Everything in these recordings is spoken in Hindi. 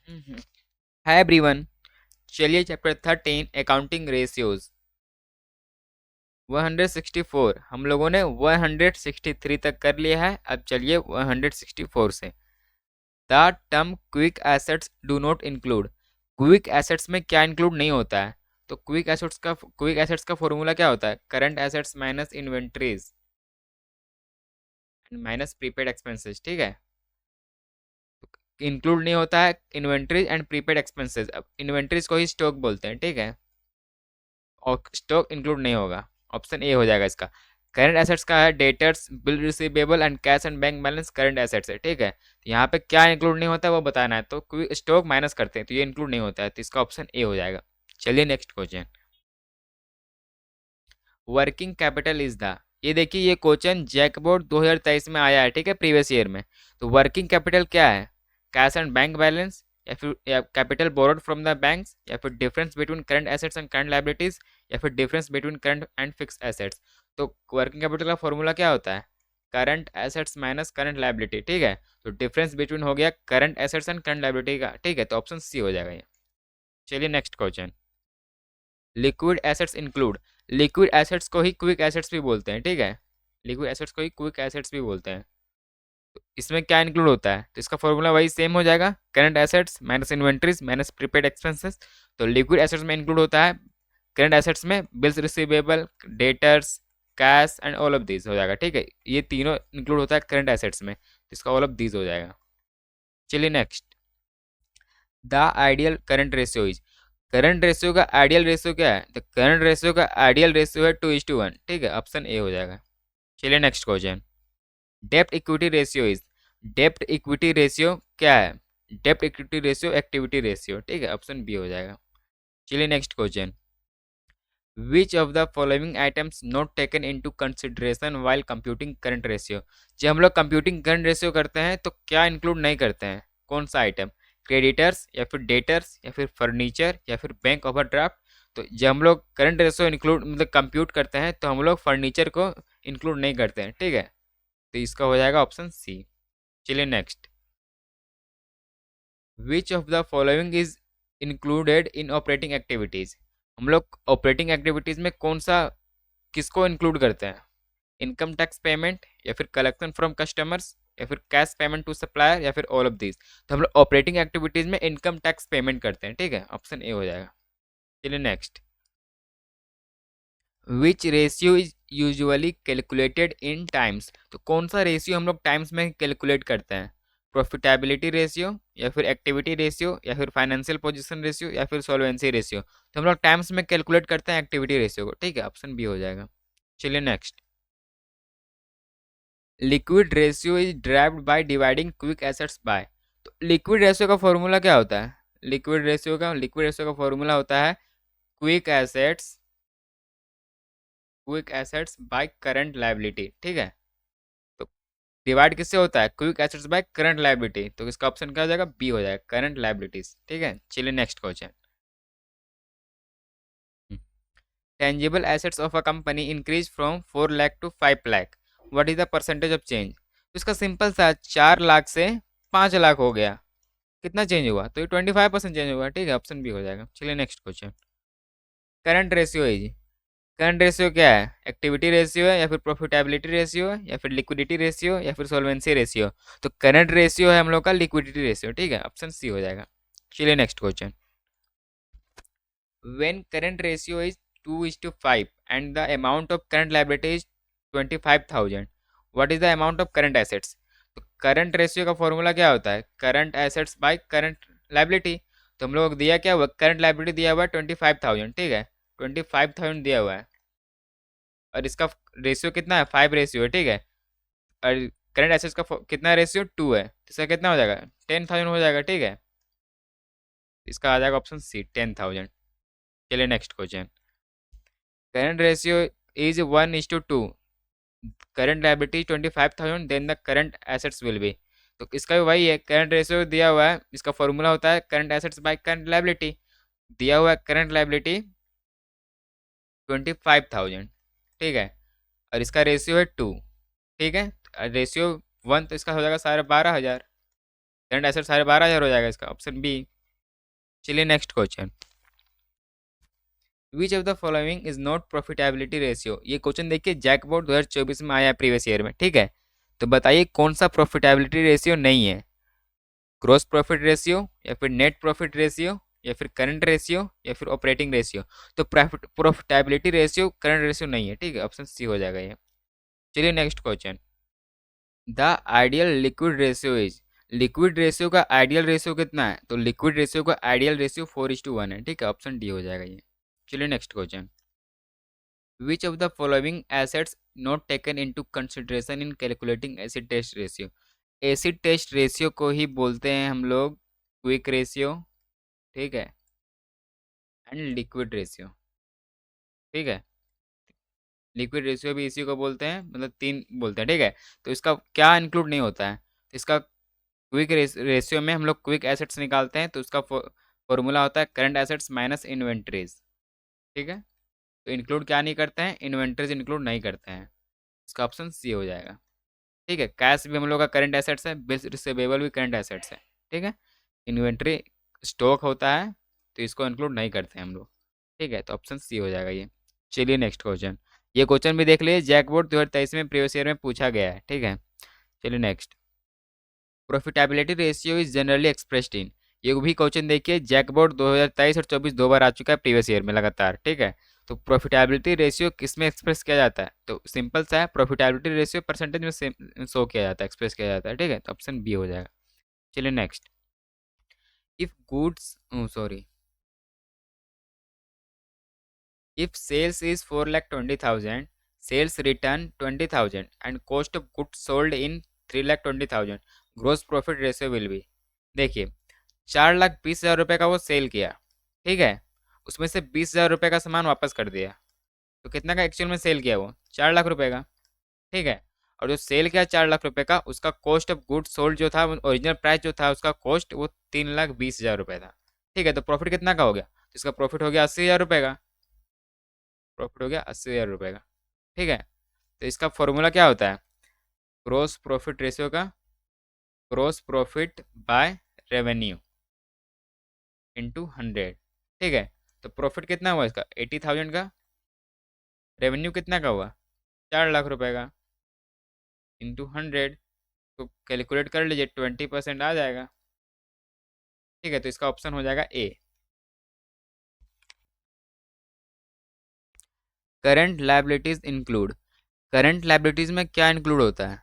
Hi everyone. चलिए चैप्टर 13 अकाउंटिंग रेशियोज 164 हम लोगों ने 163 तक कर लिया है। अब चलिए 164 से। The term quick assets do not include. Quick assets में क्या इंक्लूड नहीं होता है? तो क्विक एसेट्स का फॉर्मूला क्या होता है? Current assets minus inventories minus prepaid expenses. ठीक है, इंक्लूड नहीं होता है इन्वेंट्रीज एंड प्रीपेड एक्सपेंसेस। अब इन्वेंट्रीज को ही स्टॉक बोलते हैं। ठीक है, और स्टॉक इंक्लूड नहीं होगा। ऑप्शन ए हो जाएगा इसका। करंट एसेट्स का है debtors, bill receivable and cash and bank balance current assets है। ठीक है, तो यहाँ पे क्या इंक्लूड नहीं होता है वो बताना है। तो कोई स्टॉक माइनस करते हैं तो ये इंक्लूड नहीं होता है, तो इसका ऑप्शन ए हो जाएगा। चलिए next question. Working capital is the. ये देखिए, ये क्वेश्चन जैकबोर्ड 2023 में आया है। ठीक है, प्रीवियस ईयर में। तो वर्किंग कैपिटल क्या है? कैश एंड बैंक बैलेंस, या फिर capital borrowed from the banks, या फिर difference between current assets and current liabilities, या फिर difference between current and fix assets. तो वर्किंग कैपिटल का फॉर्मूला क्या होता है? Current assets minus current liability. ठीक है, तो डिफरेंस बिटवीन हो गया current assets and current liability का। ठीक है, तो ऑप्शन सी हो जाएगा ये। चलिए next question. Liquid assets include. Liquid assets को ही क्विक एसेट्स भी बोलते हैं। ठीक है, लिक्विड एसेट्स को ही क्विक एसेट्स भी बोलते हैं। तो इसमें क्या इंक्लूड होता है? तो इसका फॉर्मूला वही सेम हो जाएगा, current assets minus inventories minus prepaid expenses. तो लिक्विड एसेट्स में इंक्लूड होता है करंट एसेट्स में bills receivable, debtors, cash and all of these हो जाएगा। ठीक है, ये तीनों इंक्लूड होता है करंट एसेट्स में, तो इसका ऑल ऑफ दीज हो जाएगा। चलिए next. The ideal current ratio is. Current ratio का आइडियल रेशियो क्या है? तो करंट रेशियो का आइडियल रेशियो है 2:1। ठीक है, ऑप्शन ए हो जाएगा। चलिए next question. Dept equity ratio is. Dept equity ratio क्या है? डेप्ट इक्विटी रेशियो एक्टिविटी रेशियो। ठीक है, ऑप्शन बी हो जाएगा। चलिए next question. Which of the following items not taken into consideration while computing current ratio. जब हम लोग कंप्यूटिंग करंट रेशियो करते हैं तो क्या इंक्लूड नहीं करते हैं? कौन सा आइटम? क्रेडिटर्स, या फिर डेटर्स, या फिर फर्नीचर, या फिर बैंक ओवरड्राफ्ट। तो जब हम लोग करंट रेशियो इंक्लूड मतलब कंप्यूट करते हैं तो हम लोग फर्नीचर को इंक्लूड नहीं करते हैं। ठीक है, तो इसका हो जाएगा ऑप्शन सी। चलिए next. Which of the following is included in operating activities. हम लोग ऑपरेटिंग एक्टिविटीज में कौन सा किसको इंक्लूड करते हैं? इनकम टैक्स पेमेंट, या फिर कलेक्शन फ्रॉम कस्टमर्स, या फिर कैश पेमेंट टू सप्लायर, या फिर ऑल ऑफ दिस। तो हम लोग ऑपरेटिंग एक्टिविटीज में इनकम टैक्स पेमेंट करते हैं। ठीक है, ऑप्शन ए हो जाएगा। चलिए next. Which ratio is usually calculated in times. तो कौन सा रेशियो हम लोग टाइम्स में कैलकुलेट करते हैं? प्रॉफिटेबिलिटी रेशियो, या फिर एक्टिविटी रेशियो, या फिर फाइनेंशियल पोजीशन रेशियो, या फिर सॉल्वेंसी रेशियो। तो हम लोग टाइम्स में कैलकुलेट करते हैं एक्टिविटी रेशियो को। ठीक है, ऑप्शन बी हो जाएगा। चलिए next. Liquid ratio is derived by dividing quick assets bye. तो लिक्विड रेशियो का फॉर्मूला क्या होता है? लिक्विड रेशियो का फॉर्मूला होता है quick assets quick assets by current liability. ठीक है, तो डिवाइड किससे होता है? Quick assets by current liability. तो इसका ऑप्शन क्या हो जाएगा? बी हो जाएगा, करंट लायबिलिटीज। ठीक है, चलिए next question. Tangible assets of a company increase from 4 lakh to 5 lakh. What is the percentage of change? तो इसका सिंपल सा 4 लाख से 5 लाख हो गया। कितना चेंज हुआ? तो ये 25% चेंज हुआ। ठीक है, ऑप्शन बी हो जाएगा। चलिए next question. Current ratio is. Current ratio क्या है? एक्टिविटी रेशियो है, या फिर प्रॉफिटेबिलिटी रेशियो है, या फिर लिक्विडिटी रेशियो, या फिर सॉल्वेंसी रेशियो। तो करंट रेशियो है हम लोग का लिक्विडिटी रेशियो। ठीक है, ऑप्शन सी हो जाएगा। चलिए next question. When current ratio is 2:5 and the amount of current liability is 25,000, what is the amount of current assets? तो करंट रेशियो का फॉर्मूला क्या होता है? Current assets by current liability. तो हम लोग दिया क्या हुआ? करंट लायबिलिटी दिया हुआ है 25,000। ठीक है, 25,000 दिया हुआ है, और इसका रेशियो कितना है? 5 रेशियो है। ठीक है, और करंट एसेट्स का कितना रेशियो? 2 है, तो इसका कितना हो जाएगा? 10,000 हो जाएगा। ठीक है, इसका आ जाएगा ऑप्शन सी, 10,000। चलिए next question. Current ratio is 1:2। Current liability 25,000, then the current assets will be. तो इसका भी वही है, करंट रेशियो दिया हुआ है, इसका फॉर्मूला होता है current assets by current liability. दिया हुआ है करंट लायबिलिटी 25,000। ठीक है, और इसका रेशियो है 2। ठीक है, रेशियो 1, तो इसका हो जाएगा 12,500। करंट एसेट 12,500 हो जाएगा, इसका ऑप्शन बी। चलिए next question, which of the following is not profitability ratio. ये क्वेश्चन देखिए जैकबोर्ड 2024 में आया प्रीवियस ईयर में, ठीक है। तो बताइए कौन सा प्रॉफिटेबिलिटी रेशियो नहीं है, ग्रोस प्रॉफिट रेशियो या फिर नेट प्रॉफिट रेशियो या फिर करंट रेशियो या फिर ऑपरेटिंग रेशियो। तो प्रॉफिटेबिलिटी रेशियो करंट रेशियो नहीं है, ठीक है, ऑप्शन सी हो जाएगा ये। चलिए next question, the ideal liquid ratio is, liquid ratio का आइडियल रेशियो कितना है, तो लिक्विड रेशियो का आइडियल रेशियो 4:1 है, ठीक है, ऑप्शन डी हो जाएगा ये। चलिए next question, which of the following assets not taken into consideration in calculating acid test ratio. Acid test ratio को ही बोलते हैं हम लोग क्विक रेशियो, ठीक है, एंड लिक्विड रेशियो, ठीक है। लिक्विड रेशियो भी इसी को बोलते हैं, मतलब तीन बोलते हैं, ठीक है। तो इसका क्या इंक्लूड नहीं होता है, तो इसका क्विक रेशियो में हम लोग क्विक एसेट्स निकालते हैं, तो उसका फॉर्मूला होता है करंट एसेट्स माइनस इन्वेंट्रीज, ठीक है। तो इंक्लूड क्या नहीं करते हैं, इन्वेंट्रीज इंक्लूड नहीं करते हैं, इसका ऑप्शन सी हो जाएगा, ठीक है। कैश भी हम लोग का करंट एसेट्स है, बिल्स रिसीवेबल भी करंट एसेट्स है, ठीक है। इन्वेंट्री स्टॉक होता है, तो इसको इंक्लूड नहीं करते हैं हम लोग, ठीक है, तो ऑप्शन सी हो जाएगा ये। चलिए नेक्स्ट क्वेश्चन, ये क्वेश्चन भी देख लीजिए जैकबोर्ड 2023 में प्रीवियस ईयर में पूछा गया है, ठीक है। चलिए next, profitability ratio is generally expressed in, ये भी क्वेश्चन देखिए जैकबोर्ड 2023 और 24 दो बार आ चुका है प्रीवियस ईयर में लगातार, ठीक है। तो प्रॉफिटेबिलिटी रेशियो किस में एक्सप्रेस किया जाता है, तो सिंपल सा है, प्रॉफिटेबिलिटी रेशियो परसेंटेज में शो किया जाता है, एक्सप्रेस किया जाता है, ठीक है, तो ऑप्शन बी हो जाएगा। चलिए next, if goods sorry, if sales is 4,20,000, sales return 20,000 and cost of goods sold in 3,20,000, gross profit ratio will be। देखिए 4,20,000 रुपये का वो सेल किया, ठीक है, उसमें से 20,000 रुपये का सामान वापस कर दिया, तो कितना का एक्चुअल में सेल किया वो 4,00,000 रुपये का, ठीक है। और जो सेल किया 4,00,000 रुपये का, उसका कॉस्ट ऑफ गुड्स सोल्ड जो था, ओरिजिनल प्राइस जो था उसका कॉस्ट वो 3,20,000 रुपये था, ठीक है। तो प्रॉफिट कितना का हो गया, तो इसका प्रॉफिट हो गया 80,000 रुपये का, प्रॉफिट हो गया 80,000 रुपये का, ठीक है। तो इसका फॉर्मूला क्या होता है, ग्रोस प्रॉफिट रेशियो का gross profit by revenue into 100, ठीक है। तो प्रॉफिट कितना हुआ इसका 80,000 का, रेवेन्यू कितना का हुआ 4,00,000 रुपये का, इंटू 100, तो कैलकुलेट कर लीजिए 20% आ जाएगा, ठीक है। तो इसका ऑप्शन हो जाएगा A. Current liabilities include, current liabilities में क्या इंक्लूड होता है,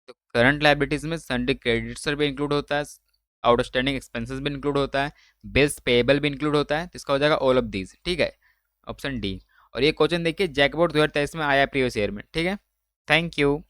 तो करंट लाइबिलिटीज में सन्डे क्रेडिट्स भी इंक्लूड होता है, आउटस्टैंडिंग एक्सपेंसेस भी इंक्लूड होता है, बिल्स पेएबल भी इंक्लूड होता है, तो इसका हो जाएगा ऑल ऑफ दीज, ठीक है, ऑप्शन डी। और ये क्वेश्चन देखिए जैकबोर्ड 2023 में आया प्रीवियस ईयर में, ठीक है। Thank you.